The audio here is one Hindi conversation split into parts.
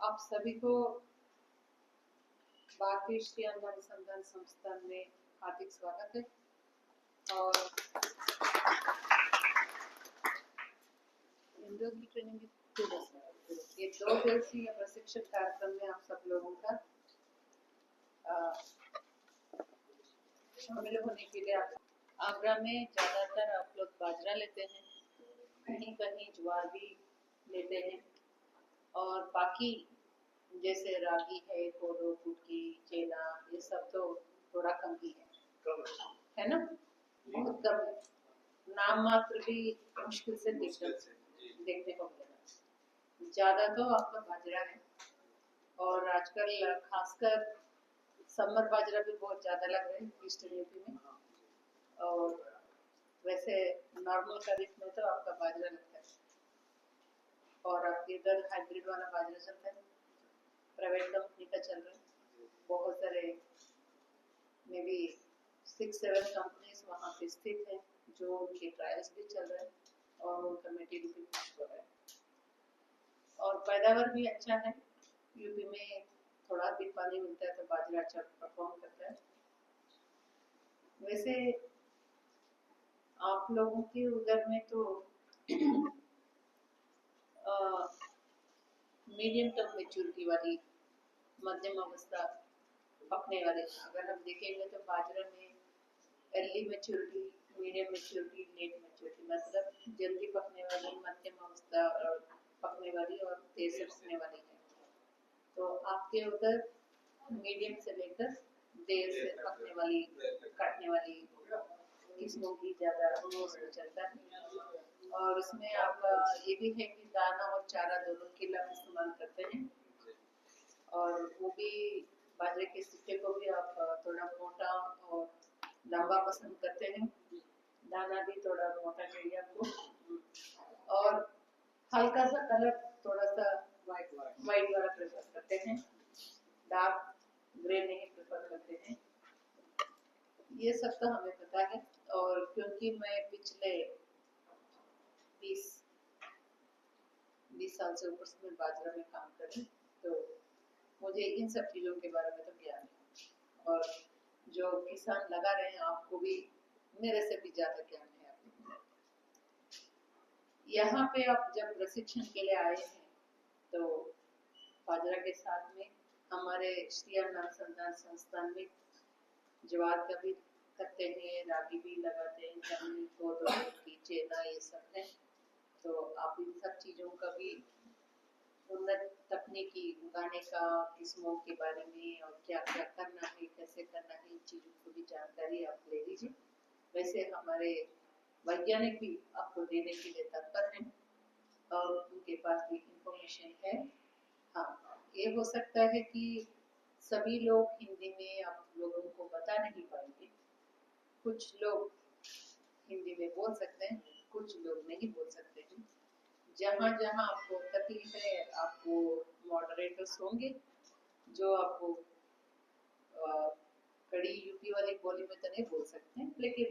आप सभी को भारतीय श्री अन्न अनुसंधान संस्थान में हार्दिक स्वागत है। और इंडो की ट्रेनिंग ये 2 दिवसीय प्रशिक्षण कार्यक्रम में आप सब लोगों का शामिल होने के लिए आगरा में ज्यादातर आप लोग बाजरा लेते हैं, कहीं कहीं ज्वार भी लेते हैं, और बाकी जैसे रागी है, कोदो, कुटकी, चेना, ये सब तो थोड़ा कम ही है ना, बहुत कम है। नाम मात्र भी मुश्किल से देखने को मिलेगा। ज्यादा तो आपका बाजरा है, और आजकल खासकर समर बाजरा भी बहुत ज्यादा लग रहे हैं ईस्टर्न यूपी में। और वैसे नॉर्मल खरीफ में तो आपका बाजरा लगता है, और आपके इधर हाइब्रिड वाला बाजरा चलता है, प्राइवेट कंपनी का चल रहा है। बहुत सारे मे बी 6-7 कंपनीज वहाँ पे स्थित है, जो उनके ट्रायल्स भी चल रहे हैं और उनका मटेरियल भी हो रहा है, और पैदावार भी अच्छा है। यूपी में थोड़ा भी पानी मिलता है तो बाजरा अच्छा परफॉर्म करता है। वैसे आप लोगों के उधर में तो मीडियम टर्म मेच्योरिटी वाली, मध्यम अवस्था पकने वाले, अगर हम देखेंगे तो बाजरा में early maturity, medium maturity, late maturity, मतलब जल्दी पकने वाली, मध्यम अवस्था और पकने वाली, और तेज सड़ने वाली है। तो आपके उधर मीडियम से लेकर देर से पकने वाली, काटने वाली किस्मों की ज्यादा चलता है। और इसमें आप ये भी है कि दाना और चारा दोनों के लिए इस्तेमाल करते हैं, और वो भी बाजरे के सिक्के को भी आप थोड़ा मोटा और लंबा पसंद करते हैं। दाना भी थोड़ा मोटा चाहिए आपको, और हल्का सा कलर थोड़ा सा वाइट वाला प्रेफर करते हैं, डार्क ग्रे नहीं प्रेफर करते हैं। ये सब तो हमें पता है, और क्योंकि मैं पिछले 20 साल से ऊपर से मैं बाजरा में काम कर रही हूँ, तो मुझे इन सब चीजों के बारे में तो ज्ञान है, और जो किसान लगा रहे हैं आपको भी मेरे से भी ज्यादा ज्ञान है। यहाँ पे आप जब प्रशिक्षण के लिए आए हैं तो बाजरा के साथ में हमारे श्री अन्न अनुसंधान संस्थान में ज्वार का भी करते हैं, रागी भी लगाते हैं, चने, कोदो, कुटकी, चेना, ये सब है। तो आप इन सब चीजों का भी उन्नत तकनीकी उगाने का, किस्मों के बारे में, और क्या क्या करना है, कैसे करना है, इन चीजों को भी जानकारी आप ले लीजिए। वैसे हमारे वैज्ञानिक भी आपको देने के लिए तत्पर हैं, और उनके पास भी इंफॉर्मेशन है। हाँ, ये हो सकता है कि सभी लोग हिंदी में आप लोगों को बता नहीं पाएंगे। कुछ लोग हिंदी में बोल सकते हैं, कुछ लोग नहीं बोल सकते हैं। जहाँ जहाँ आपको तकलीफ है, आपको मॉडरेटर्स होंगे जो आपको कड़ी यूपी वाली बोली में तो नहीं बोल सकते हैं, लेकिन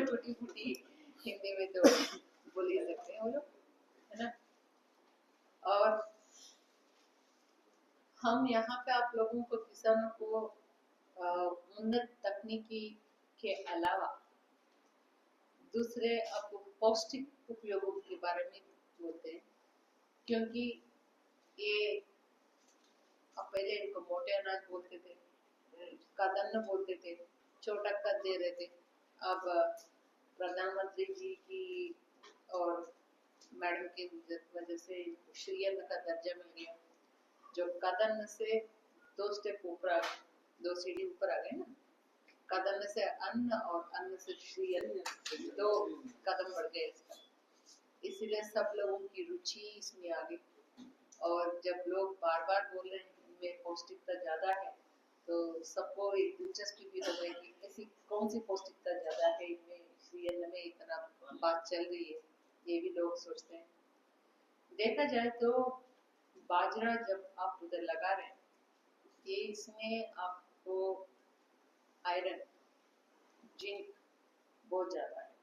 टूटी फूटी हिंदी में तो बोल ही सकते हैं वो लोग, है ना। और हम यहाँ पे आप लोगों को, किसानों को, उन्नत तकनीकी के अलावा दूसरे आपको पौष्टिक उपयोगों के बारे में बोलते हैं, क्योंकि ये पहले इनको मोटे अनाज बोलते थे, कदन्न बोलते थे, छोटा कद दे रहे थे। अब प्रधानमंत्री जी की और मैडम की वजह से श्री अन्न का दर्जा मिल गया, जो कदन्न से 2 स्टेप ऊपर आ गए, 2 सीढ़ी ऊपर आ गए ना। कदन्न से अन्न, और अन्न से श्री अन्न, 2 कदम बढ़ गए इसका। इसीलिए सब लोगों की रुचि इसमें आ गई, और जब लोग बार बार बोल रहे हैं इनमें पौष्टिकता ज्यादा है, तो सबको एक दिलचस्पी भी हो गई कि ऐसी कौन सी पौष्टिकता ज्यादा है इनमें, श्री अन्न में इतना बात चल रही है, ये भी लोग सोचते हैं। देखा जाए तो बाजरा जब आप उधर लगा रहे हैं, ये इसमें आपको आयरन, जिंक बहुत ज्यादा है।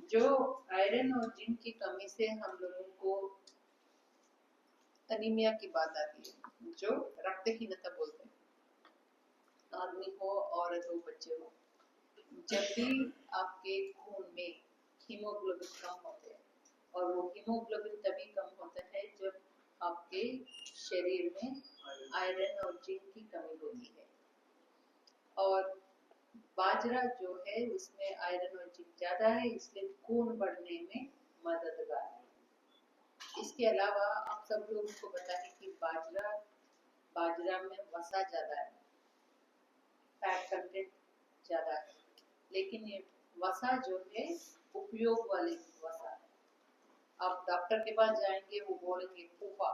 जो आयरन और जिंक की कमी से हम लोगों को अनीमिया की बात आती है, जो रक्तहीनता बोलते हैं। आदमी हो, औरत हो, बच्चे हो, जब भी आपके खून में हीमोग्लोबिन कम होते हैं, और वो हीमोग्लोबिन तभी कम होता है जब आपके शरीर में आयरन और जिंक की कमी होती है। और बाजरा जो है उसमें आयरन और जिंक ज्यादा है, इसलिए खून बढ़ने में मददगार है। इसके अलावा आप सब लोगों को पता है कि बाजरा में वसा ज्यादा है, फैट कंटेंट ज्यादा है, लेकिन ये वसा जो है उपयोग वाली वसा है। आप डॉक्टर के पास जाएंगे, वो बोलेंगे पोहा,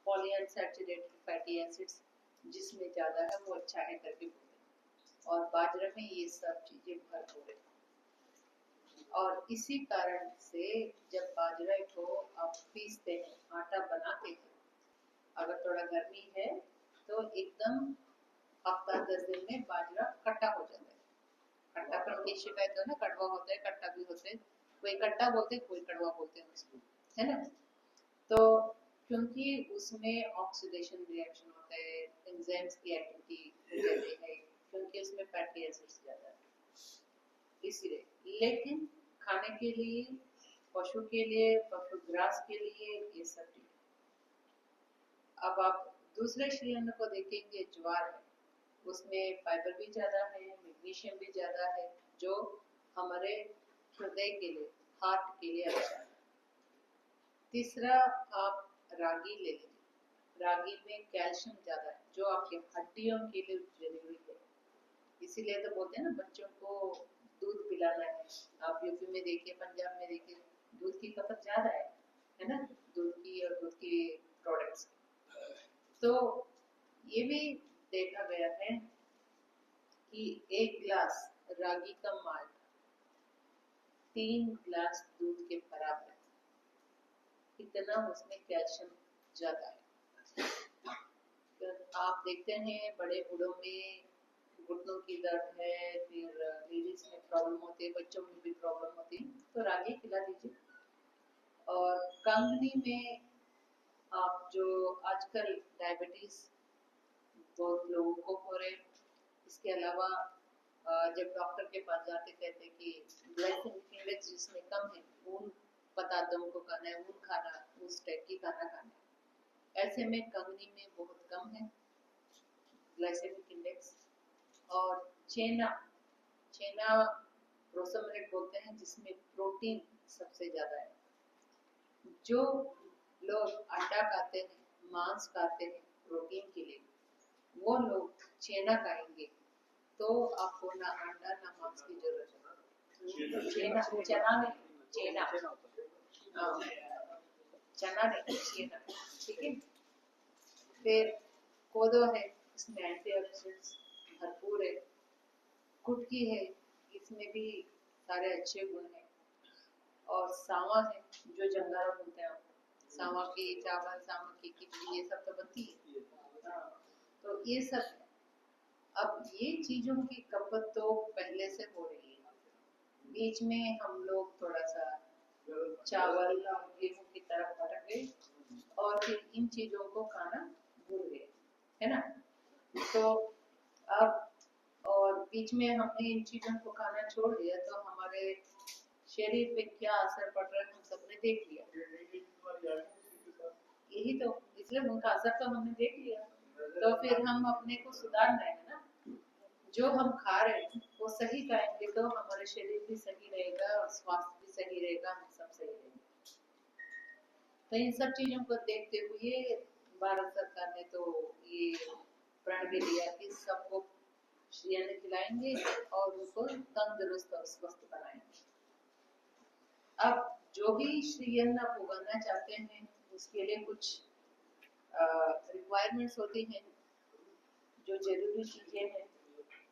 पॉलीअनसैचुरेटेड फैटी एसिड्स जिसमें ज्यादा है वो अच्छा है करके बोलेंगे, और बाजरे में ये सब चीजें भरपूर है। और इसी कारण से जब बाजरे को आप पीसते हैं, आटा बनाते हैं, अगर थोड़ा गर्मी है तो एकदम हफ्ता 10 दिन में बाजरा खट्टा हो जाता है। खट्टापन की शिकायत है ना, कड़वा होता है, खट्टा भी होता है, कोई खट्टा बोलते हैं, कोई कड़वा बोलते हैं उसको, है ना। तो क्योंकि उसमें ऑक्सीडेशन रिएक्शन होता है, एंजाइम्स की एक्टिविटी हो जाती है, क्योंकि उसमें फैटी एसिड्स ज्यादा है, इसलिए। लेकिन खाने के लिए, पशु के लिए, पशु ग्रास के लिए ये सब ठीक है। अब आप दूसरे श्रेणी को देखेंगे, ज्वार है, उसमें फाइबर भी ज्यादा है, मैग्नीशियम भी ज्यादा है, जो हमारे हृदय के लिए, हार्ट के लिए अच्छा है। तीसरा आप रागी ले लीजिए, रागी में कैल्शियम ज्यादा है, जो आपके हड्डियों के लिए जरूरी है। इसीलिए तो बोलते हैं ना बच्चों को दूध पिलाना है। आप यूपी में देखिए, पंजाब में देखिए, दूध की खपत ज्यादा है ना, दूध की और दूध की प्रोडक्ट्स। तो ये भी देखा गया है कि 1 गिलास रागी का माल्ट 3 गिलास दूध के बराबर है, इतना उसमें कैल्शियम ज्यादा है। तो आप देखते हैं बड़े बूढ़ों में घुटनों की दर्द है, फिर लेडीज में प्रॉब्लम होती है, बच्चों में भी प्रॉब्लम होती है, तो रागी खिला दीजिए। और कंगनी में आप जो आजकल डायबिटीज बहुत लोगों को हो रहे, इसके अलावा जब डॉक्टर के पास जाते कहते कि ग्लाइसेमिक इंडेक्स जिसमें कम है, ऊन बताते उनको खाना है, ऊन खाना, उस टाइप की खाना खाना है। ऐसे में कंगनी में बहुत कम है ग्लाइसेमिक इंडेक्स। और चेना प्रोसोमेट बोलते हैं, जिसमें प्रोटीन सबसे ज्यादा है। जो लोग अंडा खाते हैं, मांस खाते हैं प्रोटीन के लिए, वो लोग चेना खाएंगे तो आपको ना अंडा ना मांस की जरूरत है। चना नहीं, चेना, चना नहीं, चेना, ठीक है। फिर कोदो है, इसमें एंटीऑक्सीडेंट्स भरपूर है। कुटकी है, इसमें भी सारे अच्छे गुण हैं। और सावा है, जो जंगारा बोलते हैं आप, सावा के चावल, सावा की खिचड़ी, ये सब तो बनती है। तो ये सब है। अब ये चीजों की खपत तो पहले से हो रही है, बीच में हम लोग थोड़ा सा चावल और गेहूं की तरफ भटक गए, और फिर इन चीजों को खाना भूल गए, है ना। तो अब और बीच में हमने इन चीजों को खाना छोड़ दिया, तो हमारे शरीर पे क्या असर पड़ रहा है हम सबने देख लिया। यही तो, इसलिए उनका असर तो हमने देख लिया, तो फिर हम अपने को सुधारना है ना। जो हम खा रहे हैं वो सही खाएंगे तो हमारे शरीर भी सही रहेगा, और स्वास्थ्य भी सही रहेगा, हम सब सही रहेंगे। तो इन सब चीजों को देखते हुए भारत सरकार ने तो ये प्रण भी लिया कि सबको श्रेणी खिलाएंगे और उनको तंदुरुस्त और स्वस्थ बनाएंगे। अब जो भी श्रेणी आप उगाना चाहते हैं, उसके लिए कुछ रिक्वायरमेंट्स होती हैं, जो जरूरी चीजें हैं।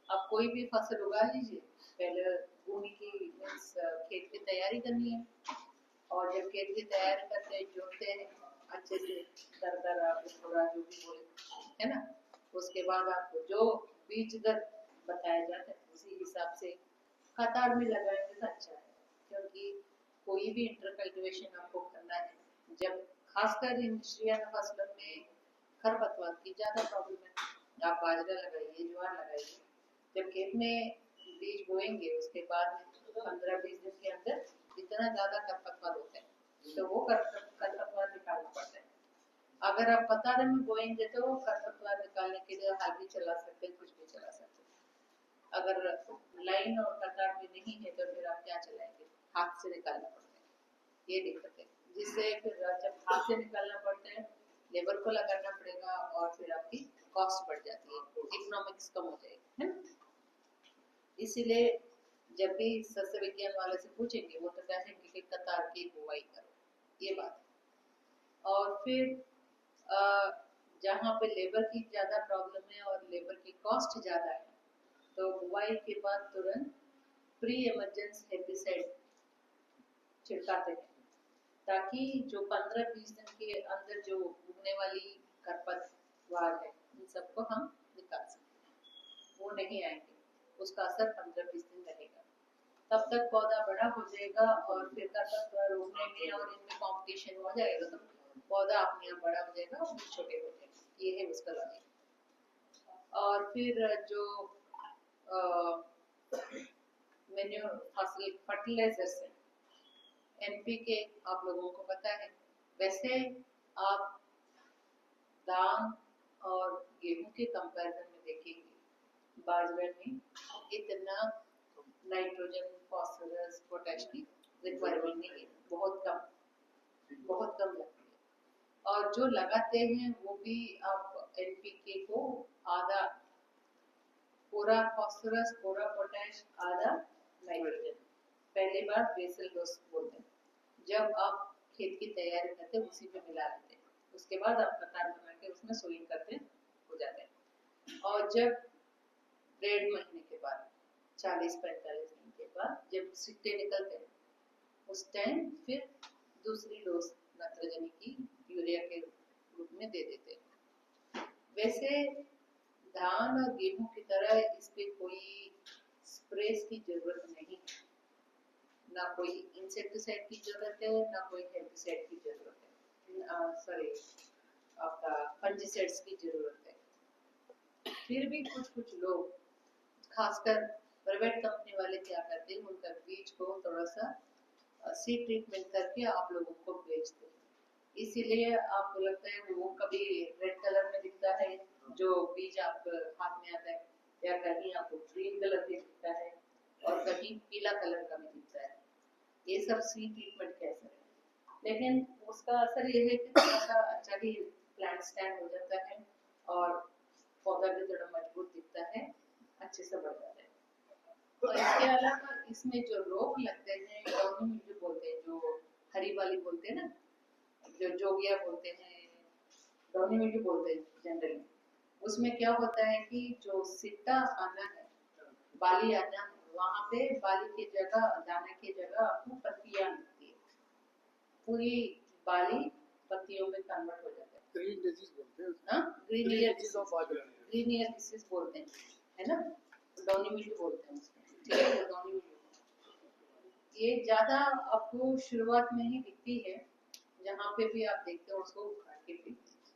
आप कोई भी फसल उगा लीजिए, पहले भूमि की मीन्स खेत की तैयारी करनी है, और जब खेत की तैयारी करते हैं, जोतते हैं अच्छे से, दरदरा थोड़ा जो भी बोले, है ना। उसके बाद आपको जो बीज दर बताया जाता है उसी हिसाब से कतार में लगाएंगे तो अच्छा है, क्योंकि कोई भी इंटर कल्टीवेशन आपको करना है, जब खासकर इन श्रियाना फसलों में खरपतवार की ज्यादा प्रॉब्लम है। आप बाजरा लगाइए, ज्वार लगाइए, जब खेत में बीज बोएंगे उसके बाद 15-20 दिन के अंदर इतना ज्यादा खरपतवार होता है तो वो खरपतवार निकालना पड़ता है। अगर आप कतार में बोएंगे तो खरपतवार निकालने के लिए हल भी चला सकते हैं, कुछ भी चला सकते हैं। अगर लाइन और कतार में नहीं है तो फिर आप क्या चलाएंगे, हाथ से निकालना पड़ता है, ये दिक्कत है। जिससे फिर जब हाथ से निकालना पड़ता है लेबर को लगाना पड़ेगा और फिर आपकी कॉस्ट बढ़ जाती है, इकोनॉमिक्स कम हो जाएगी, है ना। इसीलिए जब भी सस्य विज्ञान वाले से पूछेंगे वो तो कहेंगे कि कतार की बुवाई करो, ये बात है। और फिर जहाँ पे लेबर की ज्यादा प्रॉब्लम है और लेबर की कॉस्ट ज्यादा है तो बुवाई के बाद तुरंत प्री इमरजेंस हेर्बिसाइड छिड़काते हैं ताकि जो 15-20 दिन के अंदर जो उगने वाली खरपतवार है उन सबको हम निकाल सकते हैं, वो नहीं आएंगे, उसका असर 15-20 दिन रहेगा। तब तक पौधा बड़ा हो जाएगा और फिर खरपतवार उगने में और इनमें कंपटीशन हो जाएगा तो पौधा अपने आप बड़ा हो जाएगा और छोटे हो जाएंगे, ये है उसका लॉजिक। और फिर जो मैन्योर फसल फर्टिलाइजर्स है, एनपीके आप लोगों को पता है। वैसे आप धान और गेहूं के कंपैरिजन में देखेंगे बाजरे में इतना नाइट्रोजन, फास्फोरस, पोटेश की रिक्वायरमेंट नहीं है, बहुत कम लगती है। और जो लगाते हैं वो भी आप एनपीके को आधा पूरा फास्फोरस, पूरा पोटेश, आधा नाइट्रोजन पहली बार बेसल डोज बोलते हैं। जब आप खेत की तैयारी करते हैं उसी पे मिला लेते हैं, उसके बाद आप कतार बना के उसमें सोइंग करते हैं, हो जाते हैं। और जब 1.5 महीने के बाद 40-45 दिन के बाद जब सिट्टे निकलते हैं उस टाइम फिर दूसरी डोज नाइट्रोजन की यूरिया के रूप में दे देते हैं। वैसे धान और गेहूं की तरह इस पे कोई स्प्रेस की जरूरत नहीं है, ना कोई इंसेक्टिसाइड की जरूरत है, ना कोई हेर्बिसाइड की जरूरत है, सॉरी आपका फंजिसाइड्स की जरूरत है। फिर भी कुछ लोग खासकर प्राइवेट कंपनी वाले क्या करते हैं, उनका बीज को थोड़ा सा सीड ट्रीटमेंट करके आप लोगों को बेचते हैं, इसीलिए आपको लगता है वो कभी रेड कलर में दिखता है जो बीज आप हाथ में आता है, या कहीं आपको ग्रीन कलर में दिखता है और कहीं पीला कलर का भी दिखता है। ये सब सीड ट्रीटमेंट के असर है, लेकिन उसका असर ये है कि थोड़ा सा अच्छा भी प्लांट स्टैंड हो जाता है और पौधा भी थोड़ा मजबूत दिखता है, अच्छे से बढ़ जाता है। और इसके अलावा इसमें जो रोग लगते हैं डॉनी मिल्ड्यू बोलते हैं, जो हरी वाली बोलते हैं ना, जो जोगिया बोलते हैं, डॉनी मिल्ड्यू बोलते हैं जनरली, उसमें क्या होता है कि जो सिट्टा आना है, बाली आना है, वहाँ पे बाली की जगह, दाने की जगह आपको पत्तियां मिलती है, पूरी बाली पत्तियों में कन्वर्ट हो जाता है। ग्रीन डिजीज बोलते हैं, हाँ, ग्रीन ईयर डिसीज बोलते हैं, है ना, डॉनी मिल्ड्यू बोलते हैं उसको, ठीक है, डॉनी मिल्ड्यू। ये ज्यादा आपको शुरुआत में ही दिखती है, जहाँ पे भी आप देखते हो उसको उखाड़ के फेंक दीजिए,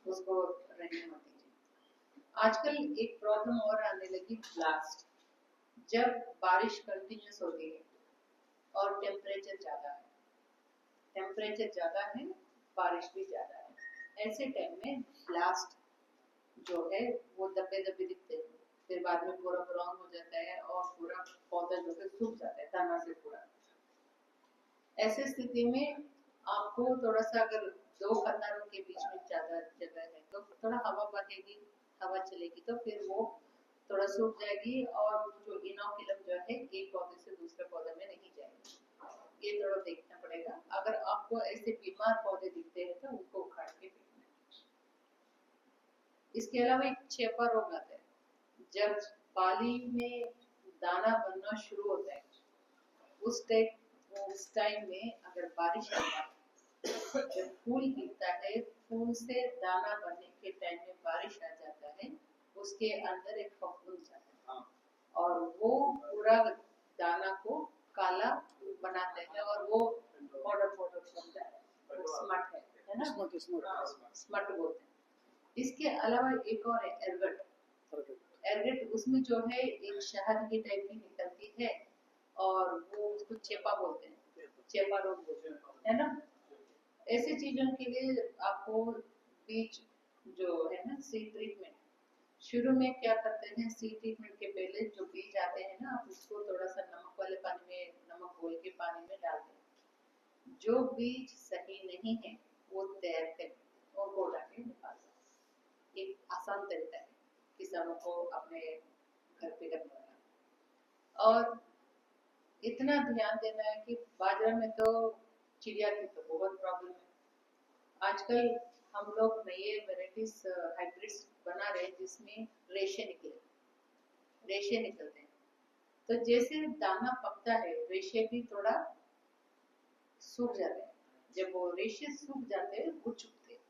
उसको रहने मत दीजिए। आजकल एक प्रॉब्लम और आने लगी, ब्लास्ट। जब बारिश कंटिन्यूस होती है और टेम्परेचर ज्यादा है, बारिश भी ज्यादा है, ऐसे टाइम में ब्लास्ट जो है वो दबे दबे दिखते हैं, फिर बाद में पूरा ब्राउन हो जाता है और पूरा पौधा जो है सूख जाता है तना से पूरा। ऐसी स्थिति में आपको थोड़ा सा, अगर दो कतारों के बीच में ज्यादा जगह है तो थोड़ा हवा बहेगी, हवा चलेगी तो फिर वो थोड़ा सूख जाएगी और जो इनोकुलम जो है एक पौधे से दूसरे पौधे में नहीं जाएगी, ये थोड़ा देखना पड़ेगा। अगर आपको ऐसे बीमार पौधे दिखते हैं तो उनको उखाड़ के फेंकना है। इसके अलावा एक छेपा रोग आता है, जब बाली में दाना बनना शुरू होता है उस टाइम में अगर बारिश आ जाए, जब फूल गिरता है, फूल से दाना बनने के टाइम में बारिश आ जाता है, उसके अंदर एक फफूंद जाता है और वो पूरा दाना को काला बनाते हैं और वो पाउडर बनता है, वो स्मट है। है ना, स्मट बोलते हैं। इसके अलावा एक और है एरगट। एरगट उसमें जो है एक शहद की टाइप की निकलती है और वो उसको चेपा बोलते हैं, चेपा रोग बोलते हैं, है ना। ऐसी चीजों के लिए आपको बीज जो है ना सीड ट्रीटमेंट, शुरू में क्या करते हैं, सीड ट्रीटमेंट के पहले जो बीज आते हैं ना, आप उसको थोड़ा सा नमक वाले पानी में, नमक घोल के पानी में डाल दें। जो बीज सही नहीं है वो तैर कर और वो डाके निकाल दें। एक आसान तरीका है किसानों को अपने घर पे करने वाला। और इतना ध्यान देना है कि बाजरा में तो चिड़िया की तो बहुत प्रॉब्लम है। आजकल हम लोग नए वेराइटीज हाइब्रिड्स बना रहे हैं जिसमें रेशे निकलते हैं। तो जैसे दाना पकता है रेशे भी थोड़ा सूख जाते हैं। जब वो रेशे सूख जाते हैं वो चुभते हैं,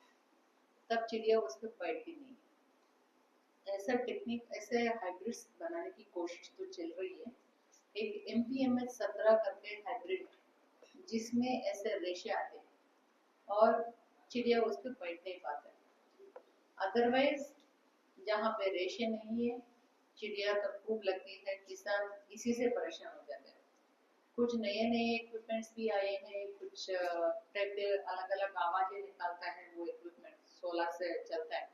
तब चिड़िया उस पर बैठती नहीं है। ऐसा टेक्निक, ऐसे हाइब्रिड्स बनाने की कोशिश तो चल रही है। एक MPMH 17 करके हाइब्रिड जिसमें ऐसे रेशे आते हैं और चिड़िया उस पर बैठ नहीं पाता है। अदरवाइज जहाँ पे रेशे नहीं है चिड़िया तो खूब लगती है, किसान इसी से परेशान हो जाते हैं। कुछ नए इक्विपमेंट्स भी आए हैं, कुछ ट्रैक्टर अलग अलग आवाजें निकालता है वो इक्विपमेंट, 16 से चलता है,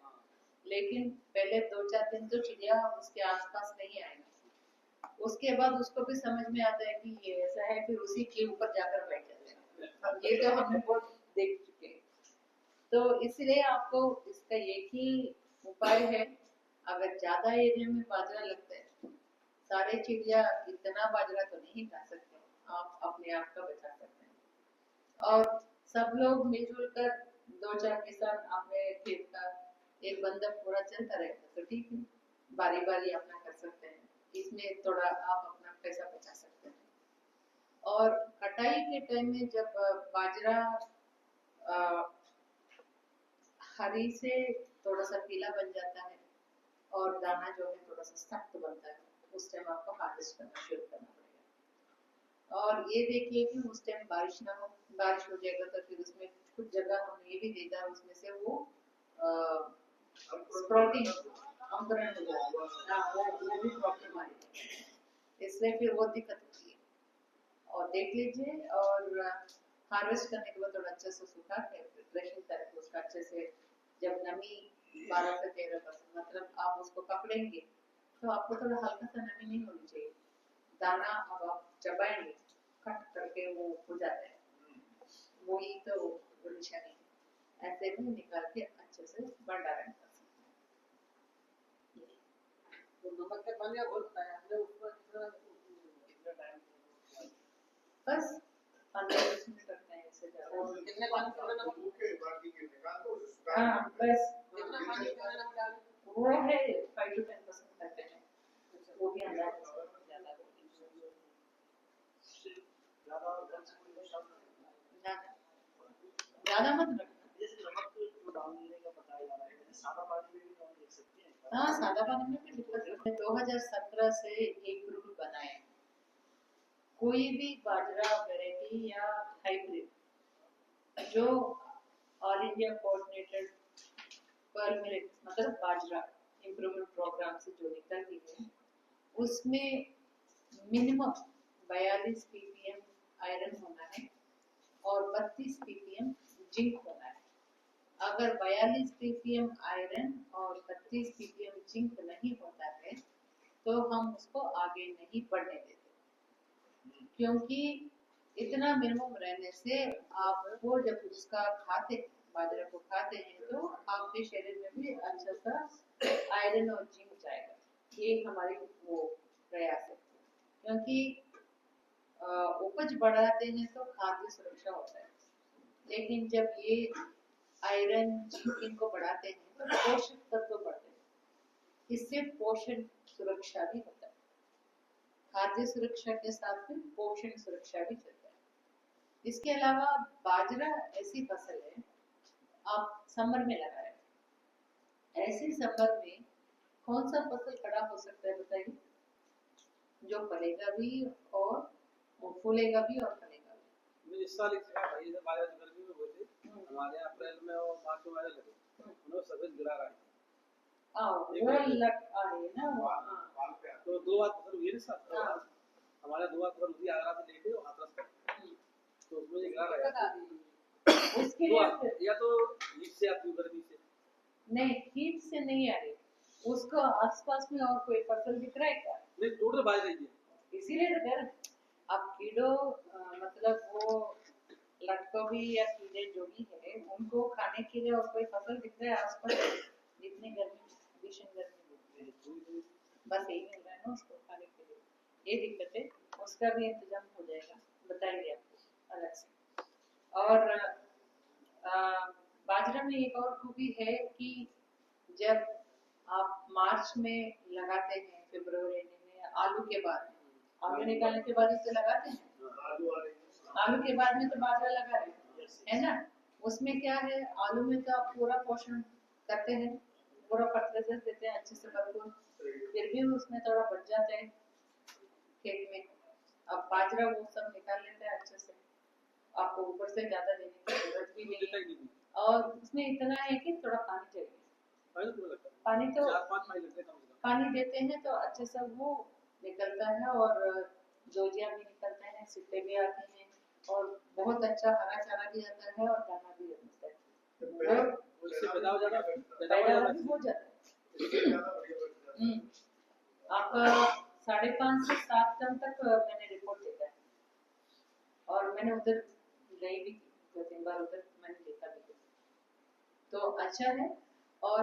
लेकिन पहले 2-4 दिन तो चिड़िया उसके आसपास नहीं आएगा। उसके बाद उसको भी समझ में आता है कि ये ऐसा है, फिर उसी के ऊपर जाकर बैठ जाते हैं। ये तो हमने बहुत देख चुके हैं। तो इसलिए आपको इसका एक ही उपाय है, अगर ज्यादा एरिया में बाजरा लगता है, सारे चिड़िया इतना बाजरा तो नहीं खा सकते, आप अपने आप का बचा सकते हैं। और सब लोग मिलजुल कर 2-4 किसान अपने खेत का एक बंदा पूरा चलता रहेगा तो ठीक है, बारी बारी अपना कर सकते हैं, इसमें थोड़ा आप अपना पैसा बचा सकते हैं। और कटाई के टाइम में जब बाजरा हरी से थोड़ा सा पीला बन जाता है और दाना जो है थोड़ा सा सख्त बनता है, उस टाइम आपको हार्वेस्ट करना शुरू करना पड़ेगा। और ये देखिए कि उस टाइम बारिश ना हो, बारिश हो जाएगा तो फिर उसमें कुछ जगह हमने ये भी देखा है उसमें से वो स्प्राउटिंग अंकुरण हो जाता है, वो भी प्रॉब्लम आएगी, इसलिए फिर वो दिक्कत होती है। और देख लीजिए, और हार्वेस्ट करने के बाद थोड़ा अच्छे से सुखा के ड्रेसिंग करके उसका अच्छे से, जब नमी 12 से 13% मतलब आप उसको पकड़ेंगे तो आपको थोड़ा हल्का सा नमी नहीं होनी चाहिए। दाना अब आप चबाएंगे कट करके वो हो जाता है, वही तो निशानी है। ऐसे में निकाल के अच्छे से भंडारण कर सकते हैं। तो नमक का पानी आप बहुत बताया हमने, उसमें कितना टाइम बस 15-20 मिनट रखना है, इससे ज्यादा। और कितने पानी में नमक के बाकी के निकाल दो, हाँ बस कितना पानी में नमक डाल वो है 5 to 10% करते हैं, वो भी अंदाज ज्यादा ज्यादा मत रखना। जैसे नमक जो डालने का बताया जा रहा है, सादा पानी में भी हम देख सकते हैं। हाँ सादा पानी में भी लिख सकते हैं। 2017 से एक रूल बनाए, कोई भी बाजरा वैरायटी या हाइब्रिड जो ऑल इंडिया कोऑर्डिनेटेड पर मिलेट मतलब बाजरा इम्प्रूवमेंट प्रोग्राम से जो निकलती है, उसमें मिनिमम 42 ppm आयरन होना है और 32 ppm जिंक होना है। अगर 42 ppm आयरन और 32 ppm जिंक नहीं होता है तो हम उसको आगे नहीं बढ़ने देते, क्योंकि इतना मिनिमम रहने से आपको जब उसका खाते बाजरा को खाते हैं तो आपके शरीर में भी अच्छा सा आयरन और जिंक जाएगा। ये हमारी वो प्रयास है, क्योंकि उपज बढ़ाते हैं तो खाद्य सुरक्षा होता है, लेकिन जब ये आयरन जिंक इनको बढ़ाते हैं तो पोषक तत्व बढ़ते हैं, इससे पोषण सुरक्षा भी होता है। खाद्य सुरक्षा के साथ में पोषण सुरक्षा भी चलता है। इसके अलावा बाजरा ऐसी फसल है आप समर में लगाए, ऐसे समर में कौन सा फसल खड़ा हो सकता है बताइए, जो फलेगा भी और फूलेगा भी और फलेगा भी। इस साल बाजरा गर्मी में हुए थे, हमारे यहाँ अप्रैल में और मार्च में वाले लगे, उन्होंने सफेद गिरा रहा है। वो लग आ रही है ना वो, हाँ। तो 2 बार फसल हुई है ना साथ हाँ। हमारे 2 बार फसल हुई आगरा से लेके और हाथरस तक, तो उसमें ये गिरा रहा है। उसके तो लिए या तो हीट से आती है, गर्मी से नहीं, हीट से नहीं आ रही, उसको आसपास में और कोई फसल दिख रहा है क्या? नहीं, टोटल बाज रही है। इसीलिए तो कह रहे हैं। अब कीड़ों मतलब वो लटकोबी या कीड़े जो भी है उनको खाने के लिए और कोई फसल दिख रहा है आसपास? जितनी गर्मी, भीषण गर्मी, बस यही मिल रहा है ना उसको खाने के लिए, ये दिक्कत है। उसका भी इंतजाम हो जाएगा, बताएंगे आपको अलग से। और बाजरा में एक और खूबी है कि जब आप मार्च में लगाते हैं, फरवरी में, आलू के बाद, आलू निकालने के बाद इसे लगाते हैं, आलू के बाद में तो बाजरा लगा रहे हैं, है ना? उसमें क्या है, आलू में तो आप पूरा पोषण करते हैं, पूरा फर्टिलाइजर देते हैं अच्छे से भरपूर, फिर भी उसमें थोड़ा बच जाता है खेत में। अब बाजरा वो सब निकाल लेता है अच्छे से, आपको ऊपर से ज्यादा देने की जरूरत भी नहीं है। और उसमें इतना है कि थोड़ा पानी चाहिए, पानी तो 4-5 महीने लगते हैं, पानी देते हैं तो अच्छे से वो निकलता है, और जोजिया भी निकलते हैं, सिट्टे भी आते हैं, और बहुत अच्छा हरा चारा भी आता है और दाना भी आता है, वो इससे पैदावार पैदावार भी हो जाता है। आपका 5.5 से 7 टन तक मैंने रिपोर्ट देखा है, और मैंने उधर गई भी थी 2-3 बार, उधर मैंने देखा भी, तो अच्छा है। और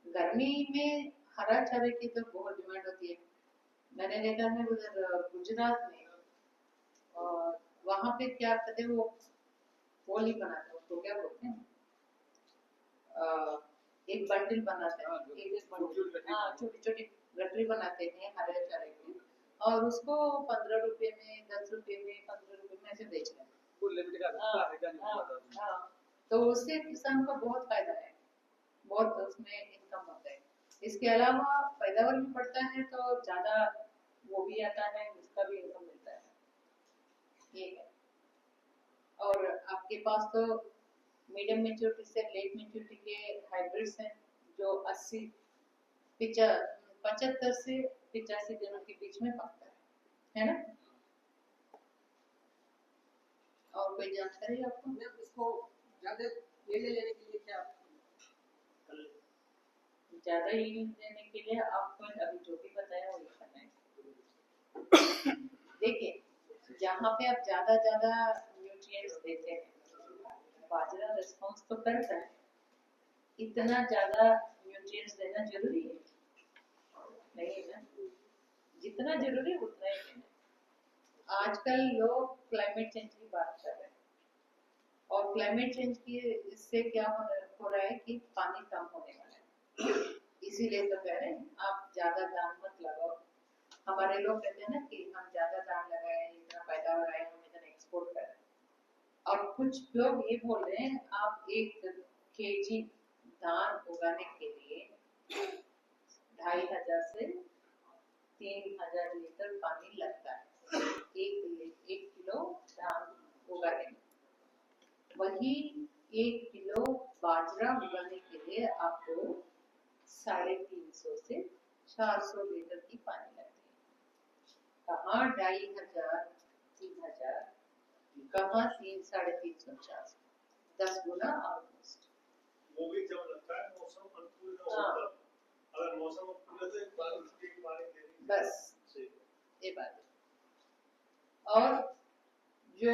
गर्मी में हरा चारे की तो बहुत डिमांड होती है, मैंने देखा है उधर गुजरात में, और वहां पे क्या करते हैं, वो पोली बनाते हैं, उसको क्या बोलते हैं, एक बंडल बनाते हैं, एक बंडल, हाँ, छोटी छोटी गठरी बनाते हैं हरे चारे की, और उसको 15 रुपए में, 10 रुपए में, 15 रुपए में ऐसे बेचते हैं। हाँ, तो उससे किसान को बहुत फायदा है, बहुत उसमें इनकम होता है। इसके अलावा पैदावार भी बढ़ता है, तो ज्यादा वो भी आता है, उसका भी इनकम मिलता है, ये है। और आपके पास तो मीडियम मेच्योरिटी से लेट मेच्योरिटी के हाइब्रिड्स हैं, जो 75 से 85 दिनों के बीच में पकता है ना? और कोई जानकारी आपको? इसको ज्यादा ये लेने के लिए क्या ज्यादा यील्ड देने के लिए आपको अभी जो भी बताया वही करना है। देखिए, जहाँ पे आप ज्यादा न्यूट्रिएंट्स देते हैं, बाजरा रिस्पॉन्स तो करता है, इतना ज्यादा न्यूट्रिएंट्स देना जरूरी है नहीं है ना? जितना जरूरी उतना ही देना। आजकल लोग क्लाइमेट चेंज की बात कर रहे हैं, और क्लाइमेट चेंज की इससे क्या हो रहा है कि पानी कम होने वाला है, इसीलिए तो कह रहे हैं आप ज्यादा दान मत लगाओ। हमारे लोग कहते हैं ना कि हम ज्यादा दान लगाए, इतना पैदा हो रहा है, हम इतना एक्सपोर्ट कर रहे हैं। और कुछ लोग ये बोल रहे हैं आप 1 kg धान उगाने के लिए 2500 से 3000 लीटर पानी लगता है, 1 किलो धान उगाने में। वही 1 किलो बाजरा उगाने के लिए आपको 350 से 400 लीटर की पानी लगती है। कहाँ 2500, 3000, कहाँ 300-350, 10 गुना ऑलमोस्ट। वो भी जब लगता है मौसम अनुकूल न होगा, अगर मौसम अनुकूल है तो एक बार उसकी पानी देनी बस ये बात है। और जो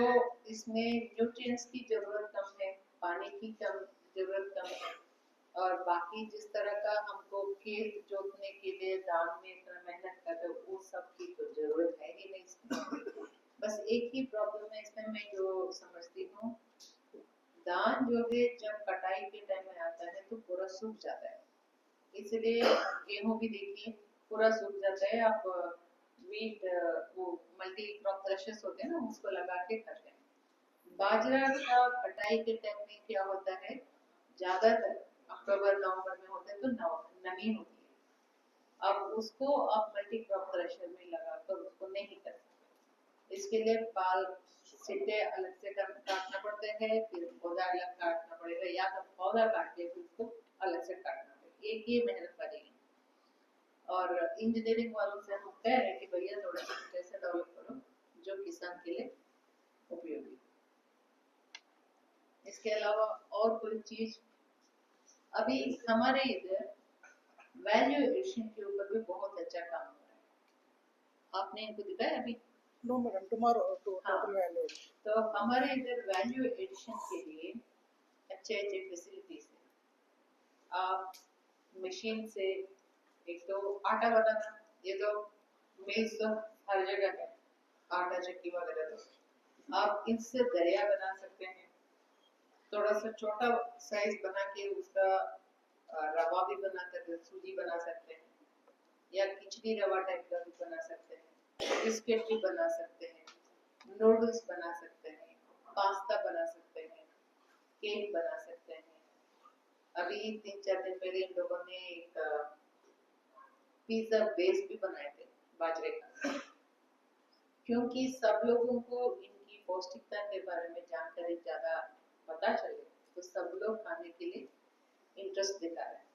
इसमें न्यूट्रिएंट्स की जरूरत कम है, पानी की जरूरत कम है, और बाकी जिस तरह का हमको खेत जोतने के लिए दान में इतना मेहनत करते हैं, वो सब की तो जरूरत है ही नहीं इसमें। बस एक ही प्रॉब्लम है इसमें, मैं जो समझती हूँ, धान जो है जब कटाई के टाइम में आता है तो पूरा सूख जाता है, इसलिए गेहूं भी देखिए पूरा सूख जाता है। आप वीट, वो मल्टी क्रॉप थ्रेशर्स होते हैं ना, उसको लगा के करते हैं। बाजरा का कटाई के टाइम में क्या होता है, ज्यादातर अक्टूबर नवंबर में होता है, तो नमी होती है। अब उसको आप मल्टी क्रॉप थ्रेशर में लगाकर उसको नहीं कर सकते, इसके लिए बाल सिट्टे अलग से काटना पड़ते हैं, फिर पौधा अलग काटना पड़ेगा, या तो पौधा काट के फिर उसको अलग से काटना पड़ेगा। एक ये मेहनत वाली है। और इंजीनियरिंग वालों से हम कह रहे हैं कि भैया थोड़ा कैसे डेवलप करो जो किसान के लिए उपयोगी। इसके अलावा और कोई चीज अभी हमारे इधर वैल्यू एडिशन के ऊपर भी बहुत अच्छा काम हो रहा है। आपने इनको दिखाया अभी? नो मैडम, टुमारो हाँ। Total value. तो हमारे इधर वैल्यू एडिशन के लिए अच्छे अच्छे फैसिलिटीज है। आप मशीन से एक तो आटा बनाना, ये तो मिल्स तो हर जगह है, आटा चक्की वगैरह। तो आप इनसे दरिया बना सकते हैं, थोड़ा सा छोटा साइज बना के उसका रवा भी बना सकते हैं, सूजी बना सकते हैं, या खिचड़ी रवा टाइप का भी बना सकते हैं, बिस्किट भी बना सकते हैं, नूडल्स बना सकते हैं, पास्ता बना सकते हैं, केक बना सकते हैं। अभी 3-4 दिन पहले इन लोगों ने एक पिज्जा बेस भी बनाए थे बाजरे का, क्योंकि सब लोगों को इनकी पौष्टिकता के बारे में जानकारी ज्यादा पता चले, तो सब लोग खाने के लिए इंटरेस्ट दिखा रहे हैं।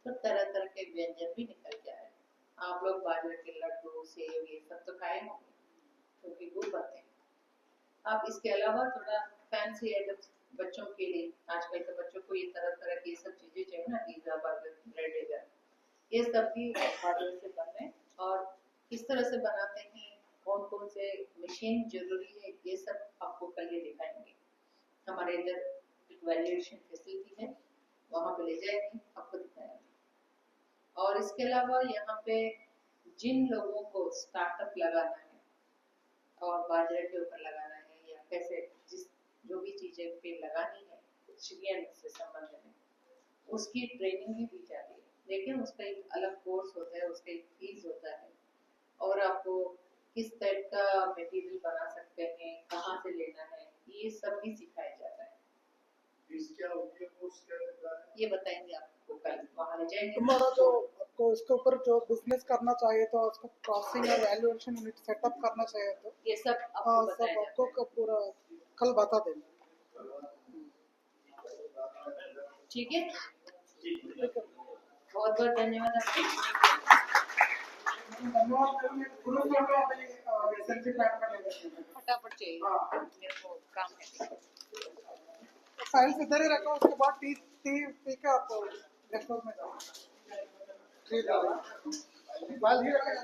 तो तरह तरह के व्यंजन भी निकल के आए। आप लोग बाजरे के लड्डू, सेव ये सब तो खाए होंगे, क्योंकि गुड़ बनते हैं। आप इसके अलावा थोड़ा फैंसी आइटम्स बच्चों के लिए, आजकल के बच्चों को ये तरह तरह की सब चीजें चाहिए ना, पिज्जा बर्गर ब्रेड वगैरह, ये सब भी बाजरे से बन रहे हैं। और किस तरह से बनाते हैं, कौन कौन से मशीन जरूरी है, ये सब आपको कल ये दिखाएंगे। हमारे इधर एक वैल्यूएशन फैसिलिटी है, वहां पे ले जाएंगे, आपको दिखाएंगे। और इसके अलावा यहाँ पे जिन लोगों को स्टार्टअप लगाना है और बाजरे के ऊपर लगाना है, या कैसे जिस जो भी चीजें पे लगानी है चिड़ियन से संबंध में, उसकी ट्रेनिंग भी दी जाती है। लेकिन उसका एक अलग कोर्स होता है, उसका एक फीस होता है, और आपको किस टाइप का मटेरियल बना सकते हैं, कहाँ से लेना है, ये सब भी सिखाया जाता है। फीस क्या होगी, कोर्स क्या होता है, ये बताएंगे आपको कल, वहाँ ले जाएंगे। तुम्हारा जो आपको इसके ऊपर जो बिजनेस करना चाहिए तो उसको प्रोसेसिंग और वैल्यूएशन यूनिट सेटअप करना चाहिए, तो ये सब आपको हाँ बताया सब जाता है। आपको पूरा कल बता देंगे। ठीक है, ठीक है, बहुत बहुत धन्यवाद आपको। धन्यवाद। एसएलसी प्लान का ले लेते हैं। फटाफट चाहिए, हाँ। मेरे को काम है। फाइल्स इधर ही रखो, उसके बाद टी टी पी के आप गेस्ट हाउस में जाओ। ठीक है, फाइल ही रखें।